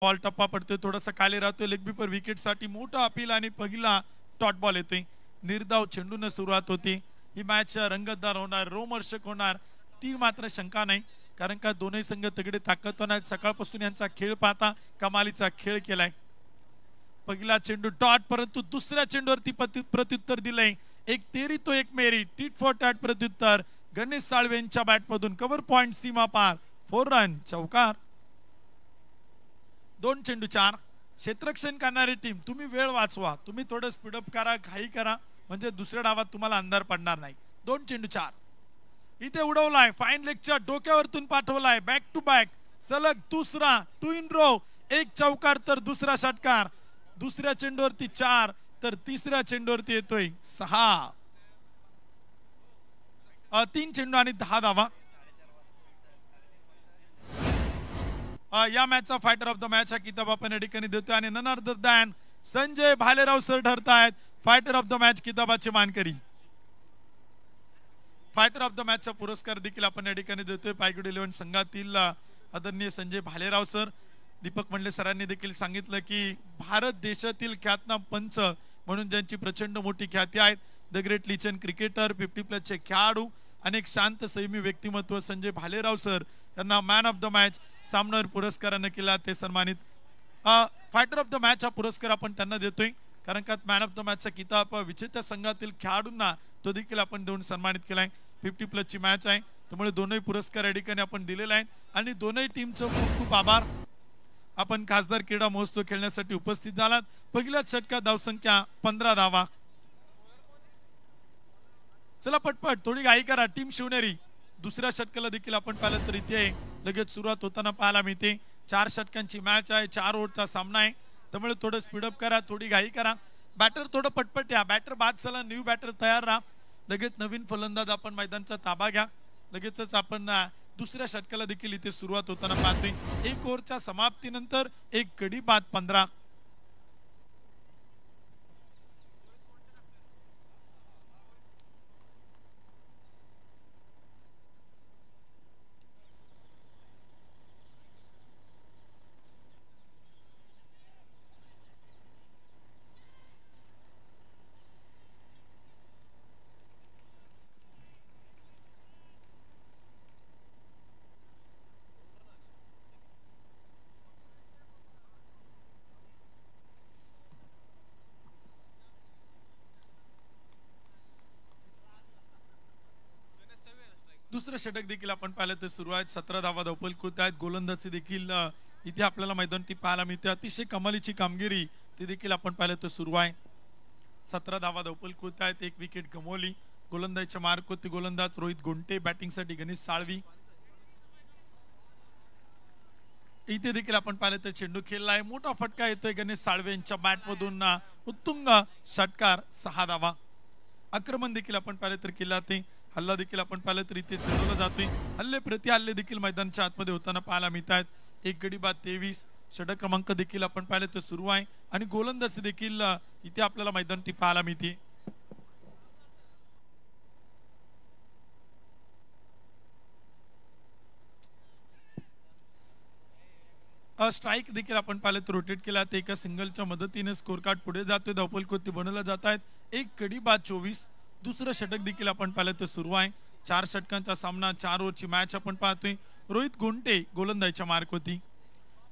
Ball टप्पा पडतोय, थोडासा खाली राहतोय, लेगबीपर विकेटसाठी मोठा अपील आणि पहिला डॉट बॉल येतोय. निर्धाव चेंडून सुरुवात होती. ही मॅच रंगतदार होणार, रोमहर्षक होणार, ती मात्र शंका नाही. कारण का दोन्ही संघ तगडे ताकदवान आहेत. सकाळपासून यांचा खेळ पाहता कमालीचा खेळ केलाय. पहिला चेंडू डॉट, परंतु दुसऱ्या चेंडूवरती प्रत्युत्तर दिलंय. एक तेरी तो एक मेरी, टीट फॉर टॅट प्रत्युत्तर गणेश साळवे यांच्या बॅटमधून. कव्हर पॉइंट सीमा पार, 4 रन, चौकार. 2 चेंडू 4. क्षेत्ररक्षण करणारी टीम, तुम्ही वेळ वाचवा, तुम्ही थोडं स्पीडअप करा, घाई करा, म्हणजे दुसऱ्या डावात तुम्हाला अंधार पडणार नाही. 2 चेंडू 4. इथे उडवलाय, फाईन लेगच्या डोक्यावरतून पाठवलाय, बॅक टू बॅक, सलग दुसरा 2 in row. एक चौकार तर दुसरा षटकार. दुसऱ्या चेंडूवरती 4 तर तिसऱ्या चेंडूवरती येतोय 6. 3 चेंडू आणि 10 धावा. या मॅचचा फायटर ऑफ द मॅच हा किताब आपण या ठिकाणी देतोय आणि none other than Sanjay Bhalerao sir ठरतायत फायटर ऑफ द मॅच किताबाचे मानकरी. फायटर ऑफ द मॅचचा पुरस्कार देखील आपण या ठिकाणी देतोय पायगुड 11 संघातील आदरणीय संजय भालेराव सर. दीपक मंडले सरांनी देखील सांगितलं की भारत देशातील ख्यातनाम पंच म्हणून ज्यांची प्रचंड मोठी ख्याती आहे, द ग्रेट लिचन क्रिकेटर, 50+ चे खेळाडू, अनेक शांत संयमी व्यक्तिमत्व संजय भालेराव सर यांना मॅन ऑफ द मॅच सामनावीर पुरस्कारानं केला, ते सन्मानित. फायटर ऑफ द मॅच हा पुरस्कार आपण त्यांना देतोय कारण का मॅन ऑफ द मॅचचा किताब विजेत्या संघातील खेळाडूंना तो देखील आपण देऊन सन्मानित केलाय. 50+ ची मॅच आहे, त्यामुळे दोनही पुरस्कार या ठिकाणी आपण दिलेले आहेत आणि दोनही टीमचं खूप खूप आभार. आपण खासदार क्रीडा महोत्सव खेळण्यासाठी उपस्थित झालात. पहिल्याच षटकात धावसंख्या 15 धावा. चला पटपट, थोडी घाई करा. टीम शिवनेरी दुसऱ्या षटकाला देखील आपण पाहिलं तर इथे लगेच सुरुवात होताना पाहायला मिळते. 4 षटकांची मॅच आहे, 4 ओव्हरचा सामना आहे, त्यामुळे थोडं स्पीडअप करा, थोडी घाई करा. बॅटर थोडं पटपट या, बॅटर बाद चला, न्यू बॅटर तयार राहा. लगेच नवीन फलंदाज आपण मैदानचा ताबा घ्या. लगेचच आपण दुसऱ्या षटकाला देखील इथे सुरुवात होताना पाहतोय. 1 ओव्हरच्या समाप्तीनंतर एक गडी बाद 15. दुसरं षटक देखील आपण पाहिलं तर सुरू आहेत. 17 धावा धावपल कृत आहेत. गोलंदाजी देखील इथे आपल्याला मैदानावरती पाहायला मिळते. अतिशय कमालीची कामगिरी ती देखील आपण पाहिलं तर सुरू आहे. 17 धावा धावपल कृत आहेत. 1 विकेट गमावली. गोलंदाजीच्या मार्कवरती गोलंदाज रोहित गोंटे, बॅटिंगसाठी गणेश साळवी. इथे देखील आपण पाहिलं तर चेंडू खेळलाय, मोठा फटका येतोय गणेश साळवे यांच्या बॅटमधून. उत्तुंग षटकार, 6 धावा. आक्रमण देखील आपण पाहिलं तर केला ते हल्ला देखील आपण पाहिलं तर इथे चढवला जातोय. हल्ले प्रति हल्ले देखील मैदानाच्या आतमध्ये होताना पाहायला मिळत आहेत. 1 गडी बाद 23. षटक क्रमांक देखील आपण पाहिलं तर सुरू आहे आणि गोलंदाजी देखील इथे आपल्याला मैदानावरती पाहायला मिळते. स्ट्राईक देखील आपण पाहिलं तर रोटेट केला, ते एका सिंगलच्या मदतीने स्कोर कार्ड पुढे जातोय. धावपल कृती बनवल्या जात आहेत. 1 गडी बाद 24. दुसरं षटक देखील आपण पाहिलं तर सुरू आहे. 4 षटकांचा सामना, 4 ओव्हरची मॅच आपण पाहतोय. रोहित गोंटे गोलंदाजीच्या मार्क होती.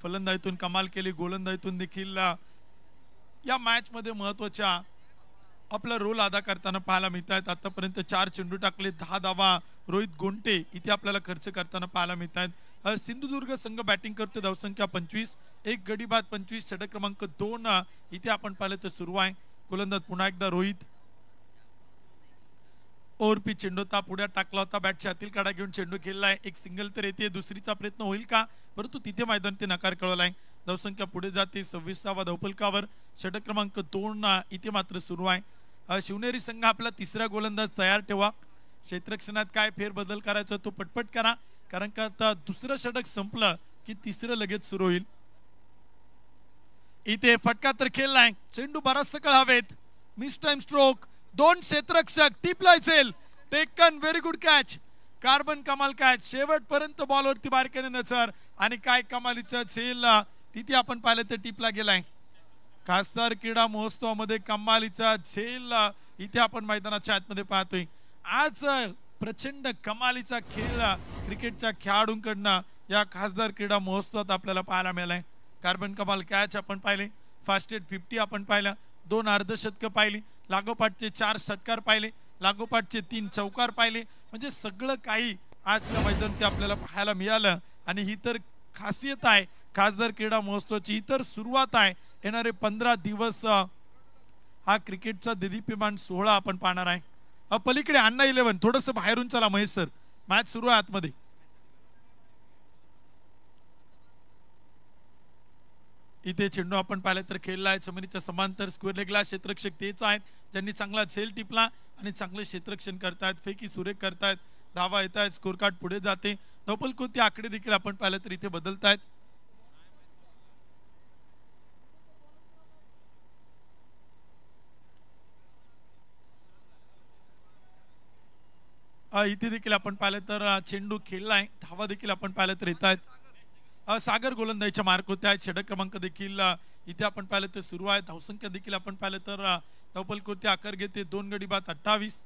फलंदाजीतून कमाल केली, गोलंदाजीतून देखील या मॅच मध्ये महत्वाच्या आपला रोल अदा करताना पाहायला मिळत आहेत. आतापर्यंत 4 चेंडू टाकले, 10 धावा रोहित गोंटे इथे आपल्याला खर्च करताना पाहायला मिळत आहेत. सिंधुदुर्ग संघ बॅटिंग करतो, धावसंख्या 25. 1 गडी बाद 25. षटक क्रमांक 2 इथे आपण पाहिलं तर सुरू आहे. गोलंदाज पुन्हा एकदा रोहित. ओव्हरपी चेंडू पुढ्यात टाकला होता, बॅटच्या हातील काढा घेऊन चेंडू खेळलाय. 1 सिंगल तर येते, दुसरीचा प्रयत्न होईल का, परंतु तिथे मैदान ते नकार कळवलाय. धावसंख्या पुढे जाते 26 धावफलकावर. षटक क्रमांक 2 इथे मात्र सुरू आहे. शिवनेरी संघ आपला तिसरा गोलंदाज तयार ठेवा. क्षेत्ररक्षणात काय फेरबदल करायचा तो पटपट करा, कारण का आता दुसरं षटक संपलं की तिसरं लगेच सुरू होईल. इथे फटका तर खेळलाय, चेंडू बराच सकळ हवेत. Mistimed stroke. 2 क्षेत्ररक्षक, टिपलाय सेल, टेकन, व्हेरी गुड कॅच. कार्बन कमाल कॅच. शेवटपर्यंत बॉलवरती बारकाईने नजर आणि काय कमालीचा झेल तिथे आपण पाहिलं तर टिपला गेलाय. खासदार क्रीडा महोत्सवामध्ये कमालीचा झेल इथे आपण मैदानाच्या आतमध्ये पाहतोय. आज प्रचंड कमालीचा खेळ क्रिकेटच्या खेळाडूंकडनं या खासदार क्रीडा महोत्सवात आपल्याला पाहायला मिळालाय. कार्बन कमाल कॅच आपण पाहिले, फास्टेड 50 आपण पाहिलं, 2 अर्धशतकं पाहिली, लागोपाठचे 4 षटकार पाहिले, लागोपाठचे 3 चौकार पाहिले. म्हणजे सगळं काही आज या मैदानात आपल्याला पाहायला मिळालं. आणि ही तर खासियत आहे खासदार क्रीडा महोत्सवाची, ही तर सुरुवात आहे. येणारे 15 दिवस हा क्रिकेटचा देदीप्यमान सोहळा आपण पाहणार आहे. पलीकडे अन्ना 11 थोडस बाहेरून चला महेश सर, मॅच सुरू आहे आतमध्ये. इथे चेंडू आपण पाहिलं तर खेळला आहे जमिनीच्या समांतर स्क्वेअर लेगला. क्षेत्ररक्षक तेच आहेत ज्यांनी चांगला झेल टिपला आणि चांगले क्षेत्ररक्षण करतायत, फेकी सुरेख करतायत, धावा येत आहेत, स्कोर कार्ड पुढे जाते. धवपल कोणते आकडे देखील आपण पाहिलं तर इथे बदलतायत. इथे देखील आपण पाहिलं तर चेंडू खेळलाय, धावा देखील आपण पाहिलं तर येत आहेत. सागर गोलंदाजीच्या मार्क होते आहेत. षटक क्रमांक देखील इथे आपण पाहिलं तर सुरू आहे. धावसंख्या देखील आपण पाहिलं तर धवपल कोणते आकार घेते 2 गडी बाद 28.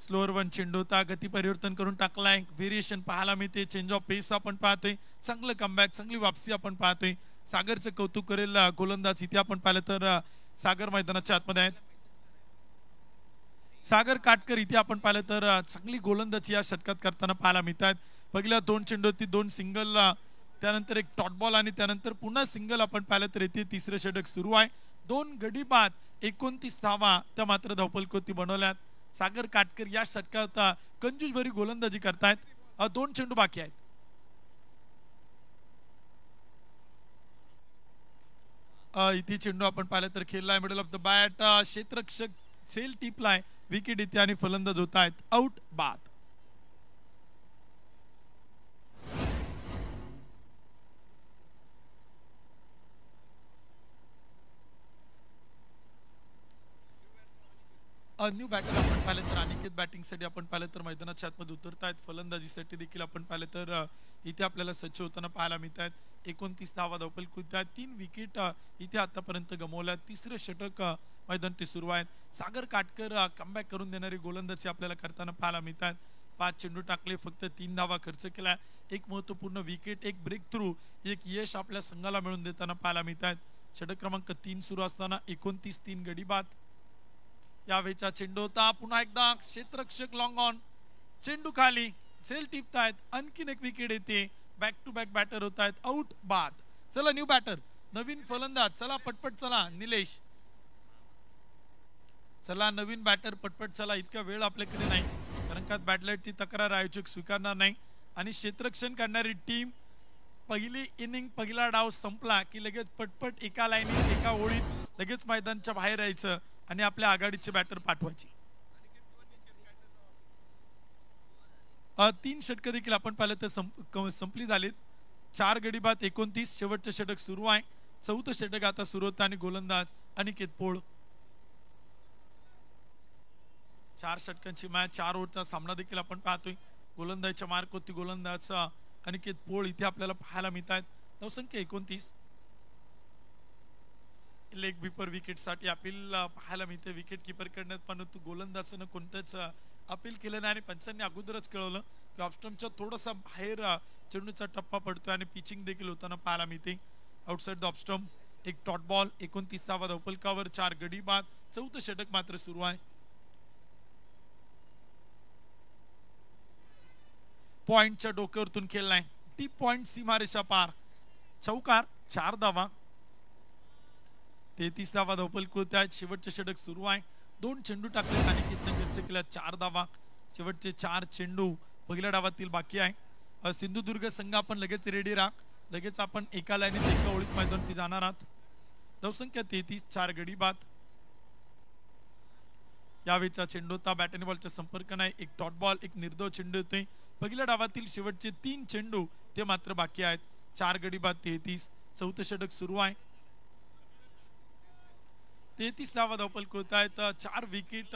स्लोअर 1 चेंडू होता, गती परिवर्तन करून टाकलाय, व्हेरिएशन पाहायला मिळते, चेंज ऑफ पेस आपण पाहतोय, चांगलं कमबॅक, चांगली वापसी आपण पाहतोय. सागरचं कौतुक करेल गोलंदाज इथे आपण पाहिलं तर सागर मैदानाच्या आतमध्ये आहेत. सागर काटकर इथे आपण पाहिलं तर चांगली गोलंदाजी या षटकात करताना पाहायला मिळतात. पहिल्या 2 चेंडूवरती 2 सिंगल, त्यानंतर एक डॉट बॉल आणि त्यानंतर पुन्हा सिंगल आपण पाहिलं तर इथे तिसरं षटक सुरू आहे. 2 गडी बाद 29 धावा त्या मात्र धावपल कोती बनवल्यात. सागर काटकर या षटकात कंजूसभरी गोलंदाजी करतायत. 2 चेंडू बाकी आहेत. इथे चेंडू आपण पाहिलं तर खेळलाय मिडल ऑफ द बॅट, क्षेत्ररक्षक सेल टिपलाय, विकेट इथे आणि फलंदाज होत आहेत आउट बाद. न्यू बॅटर आपण पाहिलं तर अनिकेत बॅटिंगसाठी आपण पाहिलं तर मैदानाच्या आतमध्ये उतरतायत. फलंदाजीसाठी देखील आपण पाहिलं तर इथे आपल्याला सज्ज होताना पाहायला मिळत आहेत. 29 धावा धावपल कुठल्या 3 विकेट इथे आतापर्यंत गमावल्या. तिसरं षटक मैदान ते सुरू आहेत. सागर काटकर कमबॅक करून देणारी गोलंदाजी आपल्याला करताना पाहायला मिळत आहेत. 5 चेंडू टाकले, फक्त 3 धावा खर्च केला, एक महत्वपूर्ण विकेट, एक ब्रेक थ्रू, एक यश आपल्या संघाला मिळून देताना पाहायला मिळत आहेत. षटक क्रमांक 3 सुरू असताना 29 3 गडी बाद. यावेळचा चेंडू होता, पुन्हा एकदा क्षेत्ररक्षक लॉंग ऑन, चेंडू खाली, झेल टिपतायत, आणखीन एक विकेट येते. बॅक टू बॅक बॅटर होत आहेत आउट बाद. चला न्यू बॅटर, नवीन फलंदाज, चला पटपट चला निलेश, चला नवीन बॅटर पटपट चला. इतका वेळ आपल्याकडे नाही कारण का बॅटलाईटची तक्रार आयोजक स्वीकारणार नाही. आणि क्षेत्ररक्षण करणारी टीम पहिली इनिंग पहिला डाव संपला की लगेच पटपट एका लाईनीत एका ओळीत लगेच मैदानाच्या बाहेर यायचं आणि आपल्या आघाडीचे बॅटर पाठवायचे. 3 षटकं देखील आपण पाहिलं तर संपली झालीत. 4 गडी बाद 29. शेवटचं षटक सुरू आहे. 4थं षटक आता सुरू होतं आणि गोलंदाज अनिकेत पोळ. 4 षटकांची मॅच, 4 ओव्हरचा सामना देखील आपण पाहतोय. गोलंदाजीच्या मार्क होती गोलंदाज अनिकेत पोळ इथे आपल्याला पाहायला मिळत आहेत. धावसंख्या 29. लेग बिपर विकेट साठी अपील पाहायला मिळते विकेट किपर कडनं, परंतु गोलंदाजानं कोणतंच अपील केलं नाही आणि पंचांनी अगोदरच कळवलं की ऑफस्टम्पच्या थोडासा बाहेर चेंडूचा टप्पा पडतोय आणि पिचिंग देखील होताना पाहायला मिळते. आउटसाइड द ऑफस्टम्प, एक डॉट बॉल, 29 धावा धावपलकावर, 4 गडी बाद. 4थं षटक मात्र सुरू आहे. पॉइंटच्या डोक्यावरतून खेळलाय, टी पॉइंट सीमारेषा पार, चौकार, 4 धावा. 33 धावा धावपल आहेत. शेवटचे षटक सुरू आहे. 2 चेंडू टाकले आणि कितने खर्च केला, 4 धावा. शेवटचे 4 चेंडू पहिल्या डावातील बाकी आहे. सिंधुदुर्ग संघ आपण लगेच रेडी राहा, लगेच आपण एका लाईनीत एका ओळीत मैदानात जाणार आहात. धावसंख्या 33, 4 गडी बाद. यावेळचा चेंडूचा बॅट आणि बॉलचा संपर्क नाही, एक डॉट बॉल, एक निर्धाव चेंडू येतोय. पहिल्या डावातील शेवटचे 3 चेंडू ते मात्र बाकी आहेत. 4 गडी बाद 33. 4थं षटक सुरू आहे. 33 धावा धावपल होत आहेत. 4 विकेट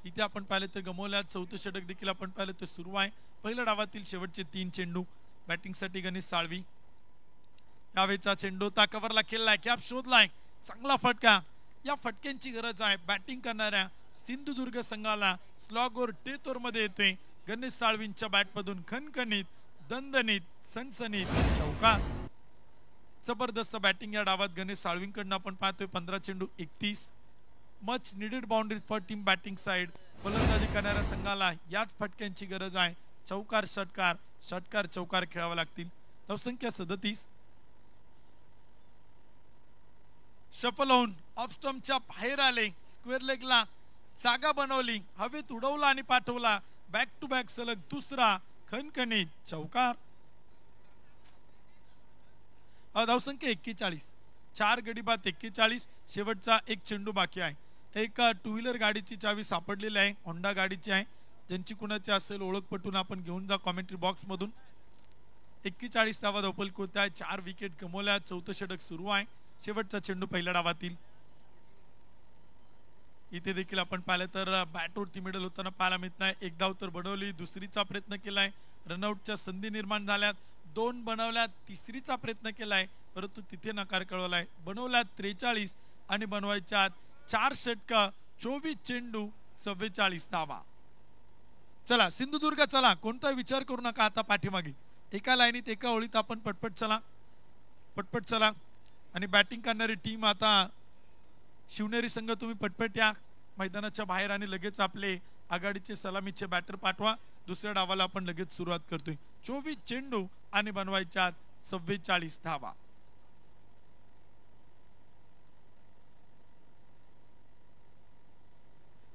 इथे आपण पाहिले तर गमावल्या. 4थं षटक देखील आपण पाहिलं तर सुरू आहे. पहिल्या डावातील शेवटचे 3 चेंडू. बॅटिंगसाठी गणेश साळवी. यावेळचा चेंडू ता कव्हरला खेळलाय, कॅप शोधलाय, चांगला फटका. या फटक्यांची गरज आहे बॅटिंग करणाऱ्या सिंधुदुर्ग संघाला. स्लॉगोर टेतोर मध्ये येतोय गणेश साळवींच्या बॅटमधून. खणखणीत, दणदणीत, सणसणीत चौकार. जबरदस्त बॅटिंग या डावात गणेश साळवींकडनं आपण पाहतोय. 15 चेंडू 31. Much needed boundary for team batting side. फलंदाजी करणाऱ्या संघाला याच फटक्यांची गरज आहे. चौकार षटकार, षटकार चौकार खेळावे लागतील. धावसंख्या 37. शफल होऊन ऑफ स्टंपच्या बाहेर आले, स्क्वेअर लेगला जागा बनवली, हवेत उडवला आणि पाठवला. बॅक टू बॅक सलग दुसरा खणखणीत चौकार. धावसंख्या 41. 4 गडी बाद 41. शेवटचा एक चेंडू बाकी आहे. एक टू व्हीलर गाडीची चावी सापडलेली आहे, होंडा गाडीची आहे. ज्यांची कुणाची असेल ओळख पटून आपण घेऊन जा कॉमेंट्री बॉक्स मधून. 41 धावा धावपल होत आहे. 4 विकेट गमवल्या. चौथं षटक सुरू आहे. शेवटचा चेंडू पहिल्या डावातील. इथे देखील आपण पाहिलं तर बॅटवरती मिडल होताना पाहायला मिळत नाही. एक धाव तर बनवली, दुसरीचा प्रयत्न केलाय, रनआउटच्या संधी निर्माण झाल्यात, 2 बनवल्यात, तिसरीचा प्रयत्न केलाय परंतु तिथे नकार कळवलाय. बनवल्यात 43 आणि बनवायच्या 4 षटक 24 चेंडू 44 धावा. चला सिंधुदुर्ग, चला कोणता विचार करू नका आता पाठीमागे. एका लाईनीत एका ओळीत आपण पटपट चला, पटपट चला. आणि बॅटिंग करणारी टीम आता शिवनेरी संघ तुम्ही पटपट या मैदानाच्या बाहेर आणि लगेच आपले आघाडीचे सलामीचे बॅटर पाठवा. दुसऱ्या डावाला आपण लगेच सुरुवात करतोय. 24 चेंडू आणि बनवायच्या 44 धावा.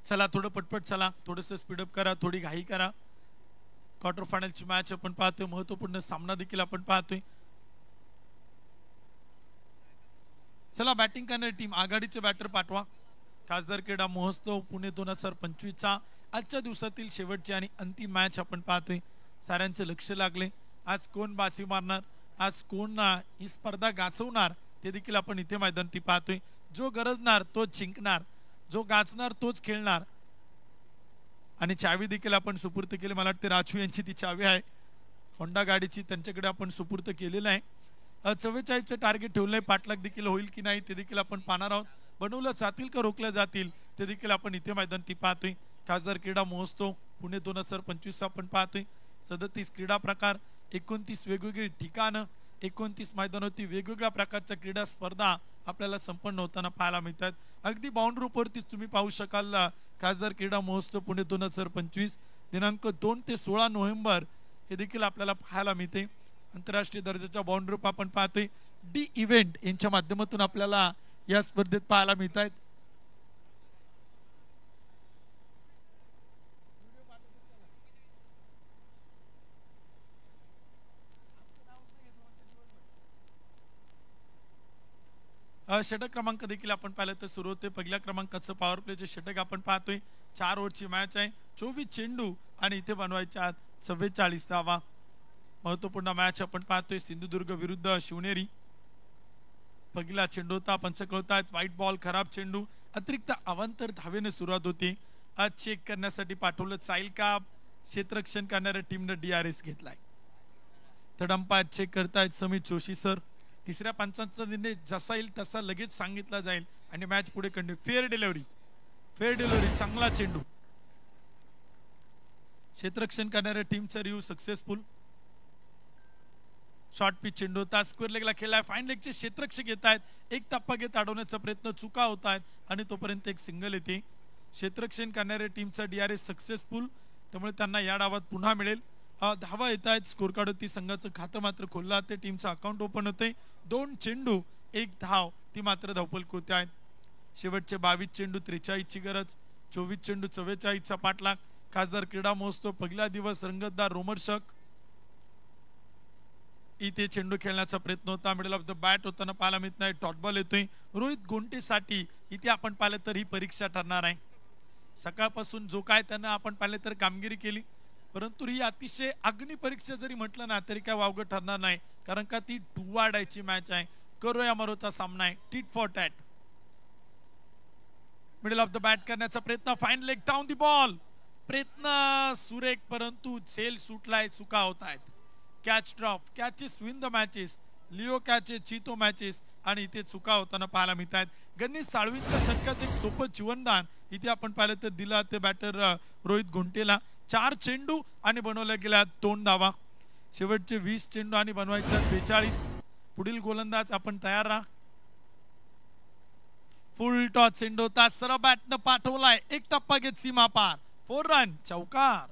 चला थोडं पटपट चला, थोडंसं स्पीडअप करा, थोडी घाई करा. क्वार्टर फायनलची मॅच आपण पाहतोय, महत्वपूर्ण सामना देखील आपण पाहतोय. चला बॅटिंग करणारी टीम आघाडीचे बॅटर पाठवा. खासदार क्रीडा महोत्सव पुणे 2025चा आजच्या दिवसातील शेवटची आणि अंतिम मॅच आपण पाहतोय. साऱ्यांचं लक्ष लागले. आज कोण बाजी मारणार, आज कोण ही स्पर्धा गाजवणार ते देखील आपण इथे मैदानी पाहतोय. जो गरजणार तोच जिंकणार, जो गाजणार तोच खेळणार. आणि चावी देखील आपण सुपूर्त केली. मला वाटते राजू यांची ती चावी आहे होंडा गाडीची, त्यांच्याकडे आपण सुपूर्त केलेलं आहे. 44चं टार्गेट ठेवलंय. पाठलाग देखील होईल की नाही ते देखील आपण पाहणार आहोत. बनवलं जातील का रोखल्या जातील ते देखील आपण इथे मैदानी पाहतोय. खासदार क्रीडा महोत्सव पुणे 2025 आपण पाहतोय. 37 क्रीडा प्रकार, 29 वेगवेगळी ठिकाणं, 29 मैदानावरती वेगवेगळ्या प्रकारच्या क्रीडा स्पर्धा आपल्याला संपन्न होताना पाहायला मिळतात. अगदी बाउंड्रीवरतीच तुम्ही पाहू शकाल खासदार क्रीडा महोत्सव पुणे 2025 दिनांक 2 ते 16 नोव्हेंबर हे देखील आपल्याला पाहायला मिळते. आंतरराष्ट्रीय दर्जाच्या बाउंड्री आपण पाहतोय. डी इव्हेंट यांच्या माध्यमातून आपल्याला या स्पर्धेत पाहायला मिळत आहेत. षटक क्रमांक देखील आपण पाहिलं तर सुरू होते. पहिल्या क्रमांकाचं पॉवर प्लेचे षटक आपण पाहतोय. 4 ओव्हरची मॅच आहे, 24 चेंडू आणि इथे बनवायच्या 44 धावा. महत्वपूर्ण मॅच आपण पाहतोय. सिंधुदुर्ग विरुद्ध शिवनेरी. पहिला चेंडू होता, पंच कळतायत, व्हाईट बॉल, खराब चेंडू, अतिरिक्त अवांतर धावेने सुरुवात होती. आज चेक करण्यासाठी पाठवलं जाईल का, क्षेत्ररक्षण करणाऱ्या टीमने DRS घेतलाय. तर अंपायर चेक करतायत समित जोशी सर. तिसऱ्या पंचांचा निर्णय जसा येईल तसा लगेच सांगितला जाईल आणि मॅच पुढे continue. Fair delivery, fair delivery, चांगला चेंडू. क्षेत्ररक्षण करणाऱ्या टीमचा रिव्ह्यू सक्सेसफुल. शॉर्ट पिच चेंडू होता, स्क्वेअर लेगला खेळलाय. फाईन लेगचे क्षेत्ररक्षक येत आहेत, एक टप्पा घेत अडवण्याचा प्रयत्न, चुका होत आहेत आणि तोपर्यंत एक सिंगल येते. क्षेत्ररक्षण करणाऱ्या टीमचा DRS सक्सेसफुल, त्यामुळे त्यांना या डावात पुन्हा मिळेल. धावा येत आहेत. स्कोर कार्ड होती, संघाचं खातं मात्र खोललं ते, टीमचं अकाउंट ओपन होते. 2 चेंडू 1 धाव, ती मात्र धावपल होते आहेत. शेवटचे 22 चेंडू 43ची गरज, 24 चेंडू 44चा पाठलाग. खासदार क्रीडा महोत्सव पहिला दिवस, रंगतदार रोमर्शक. इथे चेंडू खेळण्याचा प्रयत्न होता, मिडल ऑफ द बॅट होताना पाहायला मिळत नाही. डॉट बॉल येतोय रोहित गोंटेसाठी. इथे आपण पाहिलं तर ही परीक्षा ठरणार आहे. सकाळपासून जो काय त्यांना आपण पाहिलं तर कामगिरी केली, परंतु ही अतिशय अग्नि परीक्षा जरी म्हटलं ना तरी काय वावगं ठरणार नाही, कारण का ती टुवाडायची मॅच आहे. करो या मरोचा सामना आहे, tit for tat. Middle of the bat करण्याचा प्रयत्न, fine leg, down the ball, प्रयत्न सुरेख परंतु झेल सुटलाय, चुका होत आहेत. Catch drop, catches win the matches. लिओ कॅचेस, चितो मॅचेस आणि इथे चुका होताना पाहायला मिळत आहेत. गणेश साळवींच्या षटकात एक सोपं जीवनदान इथे आपण पाहिलं तर दिला ते बॅटर रोहित घोंटेला. 4 चेंडू आणि बनवल्या गेल्या 2 धावा. शेवटचे 20 चेंडू आणि बनवायच्या 42. पुढील गोलंदाज आपण तयार राहा. फुल टॉस चेंडू होता, सरळ बॅटनं पाठवलाय, एक टप्पा घेत सीमा पार, 4 रन, चौकार.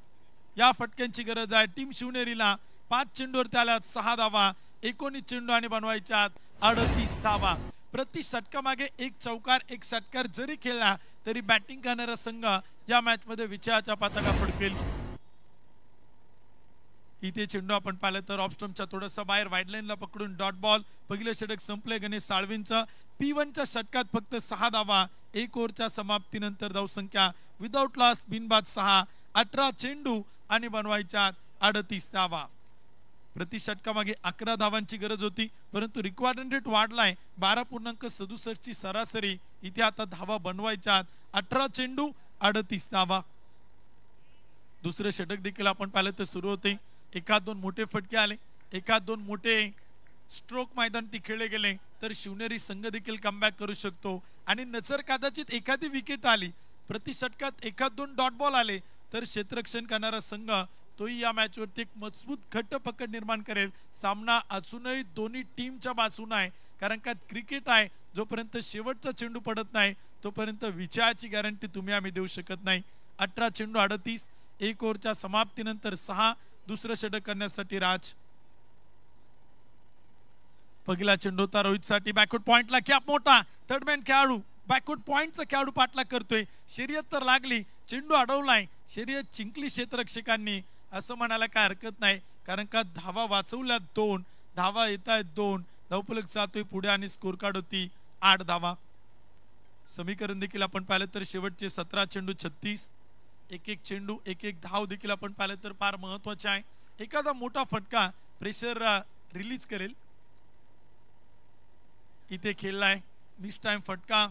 या फटक्यांची गरज आहे टीम शिवनेरीला. 5 चेंडूवरती आल्यात 6 धावा, 19 चेंडू आणि बनवायच्यात 38 धावा. प्रति षटकामागे एक चौकार, एक षटकार जरी खेळला तरी बॅटिंग करणारा संघ या मॅच मध्ये विजयाच्या पताका फडकेल. इथे चेंडू आपण पाहिलं तर ऑफ स्टंपच्या थोडंसं बाहेर वाईड लाईनला पकडून डॉट बॉल. पहिले षटक संपले गणेश साळवींचं. P1च्या षटकात फक्त 6 धावा, 1 ओव्हरच्या समाप्तीनंतर धावसंख्या विदाउट लॉस बिनबाद 6, 18 चेंडू आणि बनवायच्या 38 धावा. प्रति षटकामागे 11 धावांची गरज होती, परंतु रिक्वायर्ड रन रेट वाढलाय 12.67 ची सरासरी. इथे आता धावा बनवायच्या 18 चेंडू 38 धावा. दुसरे षटक देखील आपण पाहिलं तर सुरू होते. एखाद 2 मोठे फटके आले, एखाद 2 मोठे स्ट्रोक मैदान ती खेळले गेले तर शिवनेरी संघ देखील कमबॅक करू शकतो. आणि नजर कदाचित एखादी विकेट आली, प्रति षटकात एखाद 2 डॉट बॉल आले तर क्षेत्ररक्षण करणारा संघ तोही या मॅच वरती एक मजबूत घट्ट पकड निर्माण करेल. सामना अजूनही दोन्ही टीमच्या बाजून आहे, कारण का क्रिकेट आहे. जोपर्यंत शेवटचा चेंडू पडत नाही तोपर्यंत विजयाची गॅरंटी तुम्ही आम्ही देऊ शकत नाही. 18 चेंडू 38, 1 ओव्हरच्या समाप्तीनंतर 6. दुसरं षटक करण्यासाठी राज. पहिला चेंडू होता रोहितसाठी, बॅकवर्ड पॉइंटला कॅप मोठा, थर्डमॅन खेळाडू बॅकवर्ड पॉइंटचा खेळाडू पाठलाग करतोय. शर्यत तर लागली, चेंडू अडवलाय, शर्यत जिंकली क्षेत्ररक्षकांनी असं म्हणायला काय हरकत नाही, कारण का धावा वाचवल्या 2, धावा येत आहेत 2, धावफलक जातोय पुढे आणि स्कोर कार्ड होती 8 धावा. समीकरण देखील आपण पाहिलं तर शेवटचे 17 चेंडू 36, 1-1 चेंडू 1-1 धाव देखील आपण पाहिलं तर फार महत्वाचे आहे. एखादा मोठा फटका प्रेशर रिलीज करेल. इथे खेळलाय मिस टाइम फटका,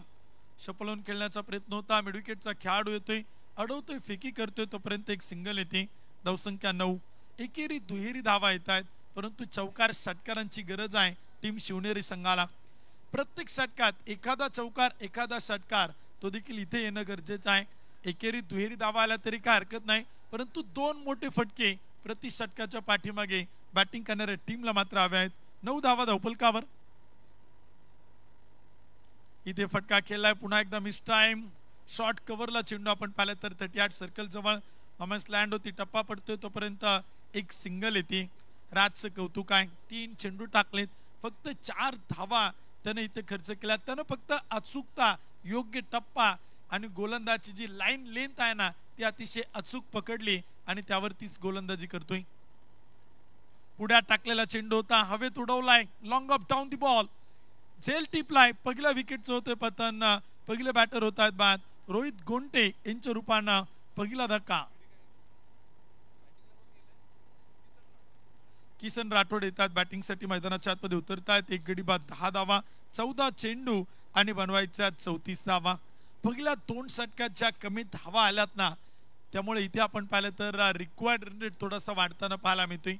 शपलवून खेळण्याचा प्रयत्न होता, मिड विकेटचा खेळाडू येतोय, अडवतोय, फेकी करतोय, तोपर्यंत एक सिंगल येते. धावसंख्या 9. एकेरी दुहेरी धावा येत आहेत, परंतु चौकार षटकारांची गरज आहे टीम शिवनेरी संघाला. प्रत्येक षटकात एखादा चौकार, एखादा षटकार तो देखील इथे येणं गरजेचं आहे. एकेरी दुहेरी धावा आल्या तरी काय हरकत नाही, परंतु 2 मोठे फटके प्रति षटकाच्या पाठीमागे बॅटिंग करणाऱ्या टीमला मात्र हवे आहेत. 9 धावा धावफलकावर. इथे फटका खेळलाय, पुन्हा एकदा मिस टाइम, शॉर्ट कव्हरला चेंडू आपण पाहिलं तर 38 सर्कल जवळ नॉमन्स लँड होती, टप्पा पडतोय, तोपर्यंत एक सिंगल येते. राजचं कौतुक आहे, 3 चेंडू टाकलेत, फक्त 4 धावा त्याने इथे खर्च केला. त्यानं फक्त अचूकता, योग्य टप्पा आणि गोलंदाजी जी लाईन लेंथ आहे ना ती अतिशय अचूक पकडली आणि त्यावरतीच गोलंदाजी करतोय. पुढ्यात टाकलेला चेंडू होता, हवेत उडवलाय, long off down the ball, झेल टिपलाय. पहिल्या विकेटचं होतं पतन, पहिले बॅटर होत आहेत बाद रोहित गोंटे यांच्या रूपानं पहिला धक्का. किसन राठोड येतात बॅटिंगसाठी, मैदानाच्या आतमध्ये उतरतात. एक गडी बाद 10 धावा, 14 चेंडू आणि बनवायच्या 34 धावा. पहिल्या 2 षटकात ज्या कमी धावा आल्यात ना, त्यामुळे इथे आपण पाहिलं तर रिक्वायर्ड रन रेट थोडासा वाढताना पाहायला मिळतोय.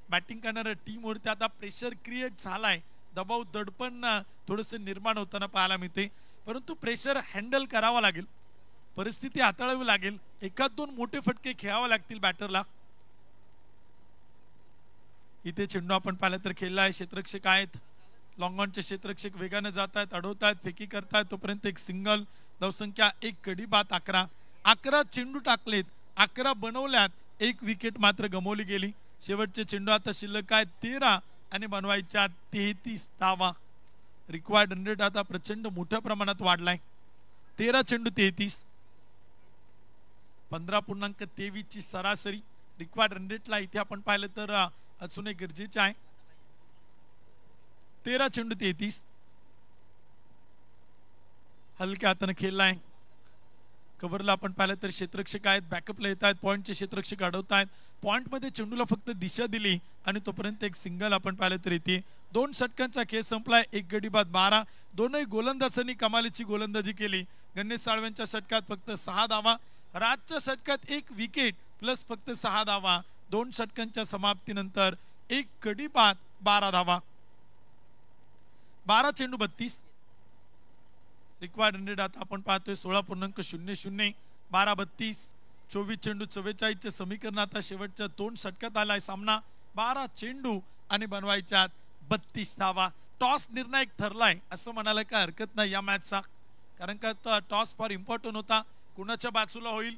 बॅटिंग करणाऱ्या टीमवरती आता प्रेशर क्रिएट झालाय, दबाव दडपण थोडंसं निर्माण होताना पाहायला मिळते, परंतु प्रेशर हँडल करावा लागेल, परिस्थिती हाताळावी लागेल. एखाद 2 मोठे फटके खेळावे लागतील बॅटरला. इथे चेंडू आपण पाहिलं तर खेळलाय, क्षेत्ररक्षक आहेत, लॉंग ऑनचे क्षेत्ररक्षक वेगाने जात आहेत, अडवतायत, फेकी करतायत, तोपर्यंत एक सिंगल. धावसंख्या 1 गडी बाद 11. 11 चेंडू टाकलेत, 11 बनवल्यात, 1 विकेट मात्र गमावली गेली. शेवटचे चेंडू आता शिल्लक आहेत 13 आणि बनवायच्या 33 धावा. रिक्वायर्ड रन रेट आता प्रचंड मोठ्या प्रमाणात वाढलाय, 13 चेंडू 33, 15.23 ची सरासरी. रिक्वायर्ड रन रेटला इथे आपण पाहिलं तर अजून एक गरजेचे आहे. 13 चेंडू 33. हलक्या हाताने खेळलाय, कव्हरला आपण पाहिलं तर क्षेत्ररक्षक आहेत, बॅकअपला येत आहेत, पॉइंटचे क्षेत्ररक्षक अडवतायत. पॉइंट मध्ये चेंडूला फक्त दिशा दिली आणि तोपर्यंत एक सिंगल आपण पाहिलं तर येते. 2 षटकांचा खेळ संपलाय, 1 गडी बाद 12. दोनही गोलंदाजांनी कमालीची गोलंदाजी केली. गणेश साळवेंच्या षटकात फक्त 6 धावा, राजच्या षटकात 1 विकेट प्लस फक्त 6 धावा. 2 षटकांच्या समाप्तीनंतर 1 गडी बाद 12 धावा. 12 चेंडू 32. रिक्वायर्ड रन रेट आता आपण पाहतोय 16.00. 12-32. 24 चेंडू 44चे समीकरण आता शेवटच्या 2 षटकात आलाय सामना. 12 चेंडू आणि बनवायच्यात 32 धावा. टॉस निर्णायक ठरलाय असं म्हणायला काय हरकत नाही या मॅचचा, कारण का टॉस फार इम्पॉर्टंट होता. कोणाच्या बाजूला होईल,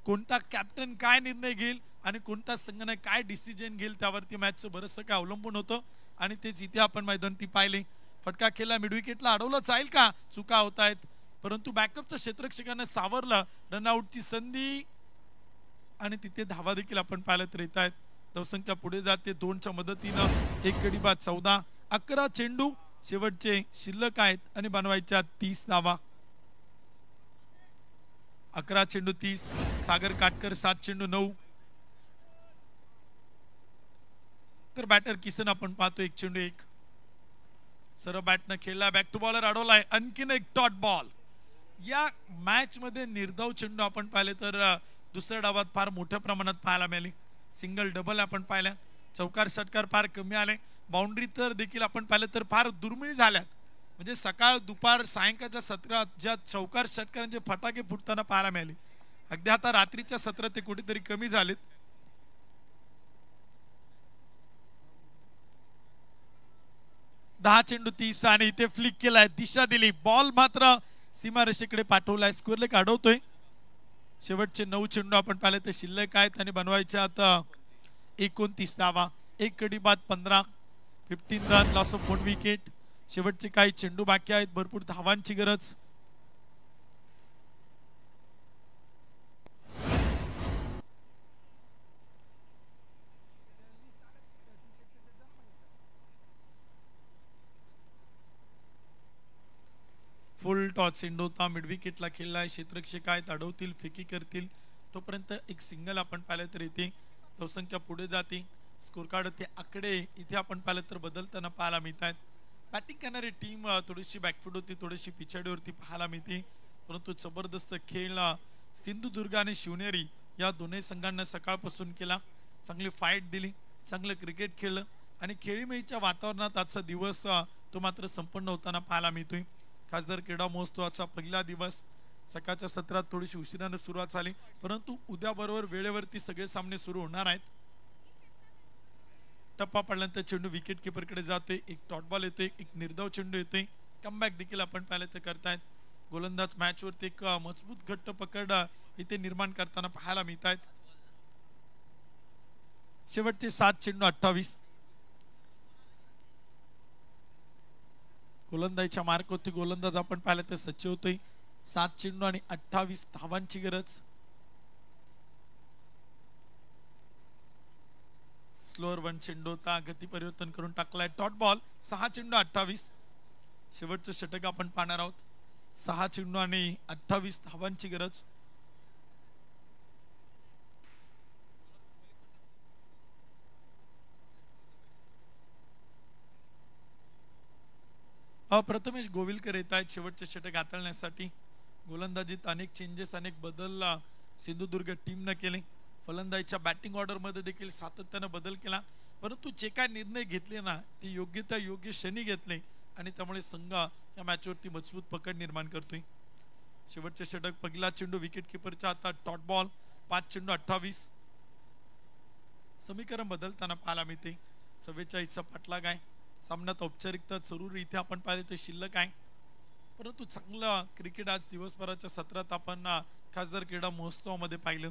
कोणता कॅप्टन काय निर्णय घेईल आणि कोणता संघ काय डिसिजन घेईल त्यावरती मॅचचं बरंचसं काय अवलंबून होतं आणि तेच इथे आपण मैदानी पाहिले. फटका खेळला, मिडविकेटला अडवलं जाईल का, चुका होत आहेत, परंतु बॅकअपच्या क्षेत्ररक्षकाने सावरलं. रनआउटची संधी आणि तिथे धावा देखील आपण पाहिलं तर येत आहेत. धावसंख्या पुढे जाते 2च्या मदतीनं. एक गडी बाद 14. 11 चेंडू शेवटचे शिल्लक आहेत आणि बनवायच्या 30 धावा. 11 चेंडू 30. सागर काटकर 7 चेंडू 9. तर बॅटर किसन आपण पाहतो 1 चेंडू 1. सरळ बॅटनं खेळला, बॅक टू बॉलर अडवलाय. आणखीन एक डॉट बॉल. या मॅच मध्ये निर्धाव चेंडू आपण पाहिले तर दुसऱ्या डावात फार मोठ्या प्रमाणात पाहायला मिळाली. सिंगल डबल आपण पाहिल्या, चौकार षटकार फार कमी आले. बाउंड्री तर देखील आपण पाहिलं तर फार दुर्मिळ झाल्यात. म्हणजे सकाळ दुपार सायंकाळच्या सत्रात ज्या चौकार षटकारांचे फटाके फुटताना पाहायला मिळाले, अगदी आता रात्रीच्या सत्रात ते कुठेतरी कमी झालेत. दहा चेंडू 30 आणि इथे फ्लिक केलाय, दिशा दिली, बॉल मात्र सीमारेषेकडे पाठवलाय. स्क्वेअर लेग अडवतोय. शेवटचे 9 चेंडू आपण पाहिले ते शिल्लक आहेत आणि बनवायचे आता 29 धावा. एक गडी बाद 15. 15 रन, लॉस ऑफ 1 विकेट. शेवटचे काही चेंडू बाकी आहेत, भरपूर धावांची गरज. फुल टॉस चेंडू होता, मिड विकेटला खेळलाय. क्षेत्ररक्षक आहेत, अडवतील, फेकी करतील, तोपर्यंत एक सिंगल आपण पाहिलं तर इथे धावसंख्या पुढे जाते. स्कोर कार्ड ते आकडे इथे आपण पाहिलं तर बदलताना पाहायला मिळत आहेत. बॅटिंग करणारी टीम थोडीशी बॅकफूट होती, थोडीशी पिछाडीवरती पाहायला मिळते, परंतु जबरदस्त खेळ सिंधुदुर्ग आणि शिवनेरी या दोन्ही संघांना सकाळपासून केला. चांगली फाईट दिली, चांगलं क्रिकेट खेळलं आणि खेळीमेळीच्या वातावरणात आजचा दिवस तो मात्र संपन्न होताना पाहायला मिळतोय. खासदार क्रीडा महोत्सवाचा पहिला दिवस सकाळच्या सत्रात थोडीशी उशिराने सुरुवात झाली, परंतु उद्या बरोबर वेळेवरती सगळे सामने सुरू होणार आहेत. टप्पा पडल्यानंतर चेंडू विकेट किपरकडे जातोय. एक डॉट बॉल येतोय, एक निर्धाव चेंडू येतोय. कमबॅक देखील आपण पाहिलं तर करतायत. गोलंदाज मॅचवरती एक मजबूत घट्ट पकड इथे निर्माण करताना पाहायला मिळत आहेत. शेवटचे 7 चेंडू 28. गोलंदाजीच्या मार्क होती, गोलंदाज आपण पाहिलं तर सच्चे होतोय. 7 चेंडू आणि 28 धावांची गरज. स्लोअर 1 चेंडू होता, गती परिवर्तन करून टाकलाय. Dot ball. 6 चेंडू 28. शेवटचं षटक आपण पाहणार आहोत. 6 चेंडू आणि 28 धावांची गरज. प्रथमेश गोविलकर येत आहेत शेवटचे षटक हाताळण्यासाठी. गोलंदाजीत अनेक चेंजेस, अनेक बदल सिंधुदुर्ग टीमने केले. फलंदाजीच्या बॅटिंग ऑर्डर मध्ये देखील सातत्याने बदल केला, परंतु जे काय निर्णय घेतले ना ते योग्य त्या योग्य क्षणी घेतले आणि त्यामुळे संघ या मॅचवरती मजबूत पकड निर्माण करतोय. शेवटचे षटक पहिला चेंडू विकेट किपरच्या हातात, डॉट बॉल. 5 चेंडू 28. समीकरण बदलताना पाहायला मिळते. 44चा पाठलाग आहे. सामन्यात औपचारिकता जरूर इथे आपण पाहिले तर शिल्लक आहे, परंतु चांगलं क्रिकेट आज दिवसभराच्या सत्रात आपण खासदार क्रीडा महोत्सवामध्ये पाहिलं.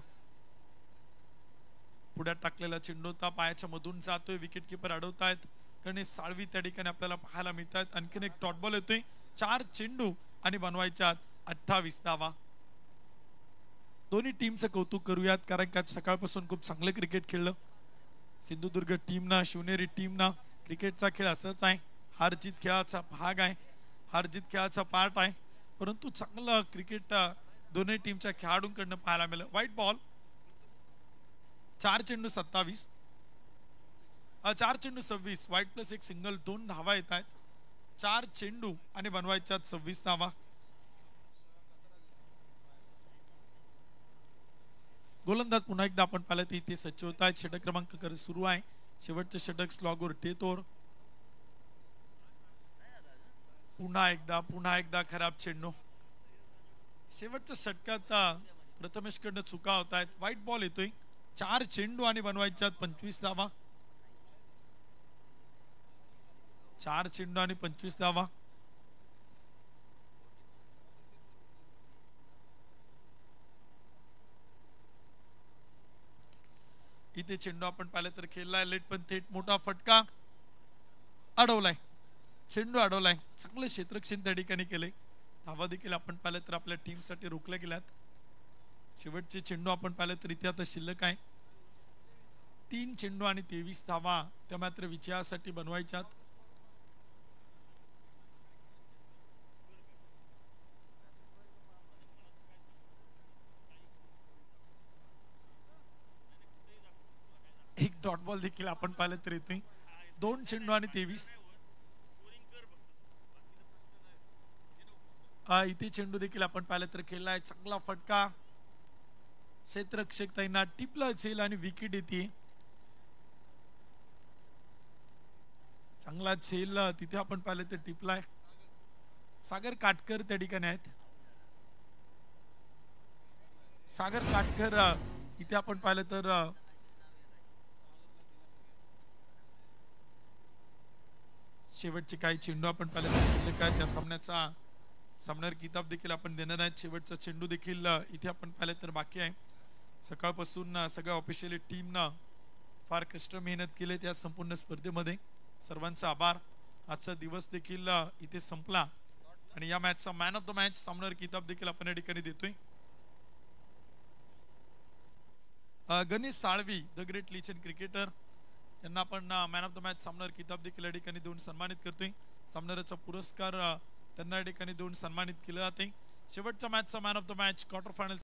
पुढ्यात टाकलेला चेंडू होता, पायाच्या मधून जातोय, विकेट किपर अडवतायत. गणेश साळवी त्या ठिकाणी आपल्याला पाहायला मिळत आहेत. आणखीन एक डॉट बॉल येतोय. 4 चेंडू आणि बनवायच्यात 28 धावा. दोन्ही टीमचं कौतुक करूयात, कारण का सकाळपासून खूप चांगलं क्रिकेट खेळलं. सिंधुदुर्ग टीमना, शिवनेरी टीमना. क्रिकेटचा खेळ असाच आहे, हार जीत खेळाचा भाग आहे, हार जीत खेळाचा पार्ट आहे, परंतु चांगलं क्रिकेट दोन्ही टीमच्या खेळाडूंकडून पाहायला मिळालं. White ball. 4 चेंडू 27. 4 चेंडू 26. व्हाईट प्लस एक सिंगल, 2 धावा येत आहेत. 4 चेंडू आणि बनवायच्यात 26 धावा. गोलंदाज पुन्हा एकदा आपण पाहिलं तर इथे सच्चे होत आहेत. षटक क्रमांक सुरू आहे. शेवटचे षटक स्लॉगवर टेतोर. पुन्हा एकदा खराब चेंडू. शेवटच्या षटकात प्रथमेश कडनं चुका होत आहेत. वाईट बॉल येतोय. 4 चेंडू आणि बनवायच्यात 25 धावा. 4 चेंडू आणि 25 धावा. इथे चेंडू आपण पाहिलं तर खेळलाय लेट, पण थेट मोठा फटका अडवलाय. चेंडू अडवलाय. चांगलं क्षेत्ररक्षण त्या ठिकाणी केलंय. धावा देखील आपण पाहिलं तर आपल्या टीमसाठी रोखल्या गेल्यात. शेवटचे चेंडू आपण पाहिलं तर इथे आता शिल्लक आहे 3 चेंडू आणि 23 धावा. त्या मात्र विजयासाठी बनवायच्यात. एक डॉट बॉल देखील आपण पाहिलं तर येतोय. 2 चेंडू आणि 23. इथे चेंडू देखील आपण पाहिलं तर खेळलाय. चांगला फटका क्षेत्ररक्षक ताईंना टिपला असेल आणि विकेट येते. चांगला झेल तिथे आपण पाहिलं तर टिपलाय. सागर काटकर त्या ठिकाणी आहेत. सागर काटकर इथे आपण पाहिलं तर शेवटचे काही चेंडू आपण पाहिलं तर काय त्या सामन्याचा सामन्यावर किताब देखील आपण देणार आहेत. शेवटचा चेंडू देखील इथे आपण पाहिलं तर बाकी आहे. सकाळपासून सगळ्या ऑफिशियली टीमनं फार कष्ट मेहनत केले त्या संपूर्ण स्पर्धेमध्ये. सर्वांचा आभार. आजचा दिवस देखील इथे संपला आणि या मॅचचा मॅन ऑफ द मॅच सामन्यावर किताब देखील आपण या ठिकाणी देतोय. Ganesh Salvi the great legend cricketer यांना आपण मॅन ऑफ द मॅच सामन्यावर किताब देखील या ठिकाणी देऊन सन्मानित करतोय. सामन्याचा पुरस्कार त्यांना या ठिकाणी देऊन सन्मानित केलं जाते. शेवटच्या मॅचचा man of the match quarter final